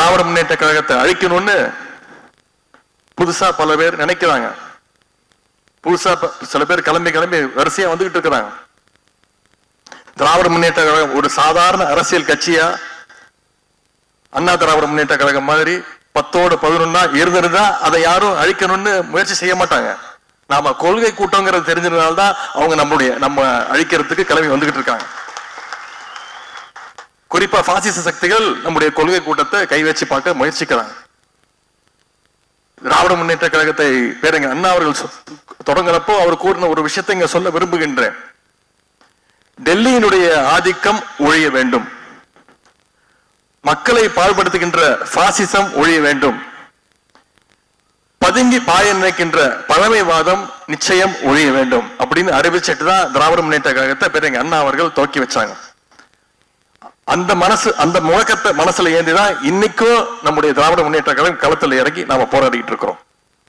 திராவிட முன்னேற்ற கழகத்தை அழிக்கணும்னு புதுசா பல பேர் நினைக்கிறாங்க. புதுசா சில பேர் கிளம்பி வரிசையா வந்துகிட்டு இருக்கிறாங்க. திராவிட முன்னேற்ற கழகம் ஒரு சாதாரண அரசியல் கட்சியா அண்ணா திராவிட முன்னேற்ற கழகம் மாதிரி 10ஓட 11 இருந்திருந்தா அதை யாரும் அழிக்கணும்னு முயற்சி செய்ய மாட்டாங்க. நாம கொள்கை கூட்டங்கிறது தெரிஞ்சதுனால்தான் அவங்க நம்ம அழிக்கிறதுக்கு கிளம்பி வந்துகிட்டு இருக்காங்க. குறிப்பா பாசிச சக்திகள் நம்முடைய கொள்கை கூட்டத்தை கை வச்சு பார்க்க முயற்சிக்கிறாங்க. திராவிட முன்னேற்ற கழகத்தை பேருங்க அண்ணா அவர்கள் தொடங்குறப்போ அவர் கூறின ஒரு விஷயத்தை இங்க சொல்ல விரும்புகின்றேன். டெல்லியினுடைய ஆதிக்கம் ஒழிய வேண்டும், மக்களை பாழ்படுத்துகின்ற பாசிசம் ஒழிய வேண்டும், பதுங்கி பாய நினைக்கின்ற பழமைவாதம் நிச்சயம் ஒழிய வேண்டும் அப்படின்னு அறிவிச்சிட்டு தான் திராவிட முன்னேற்ற கழகத்தை பேருங்க அண்ணா அவர்கள் துவக்கி வச்சாங்க. அந்த முழக்கத்தை மனசுல ஏந்திதான் இன்னைக்கும் நம்முடைய திராவிட முன்னேற்ற கழகம் களத்தில் இறங்கி நாம போராடிட்டு இருக்கிறோம்.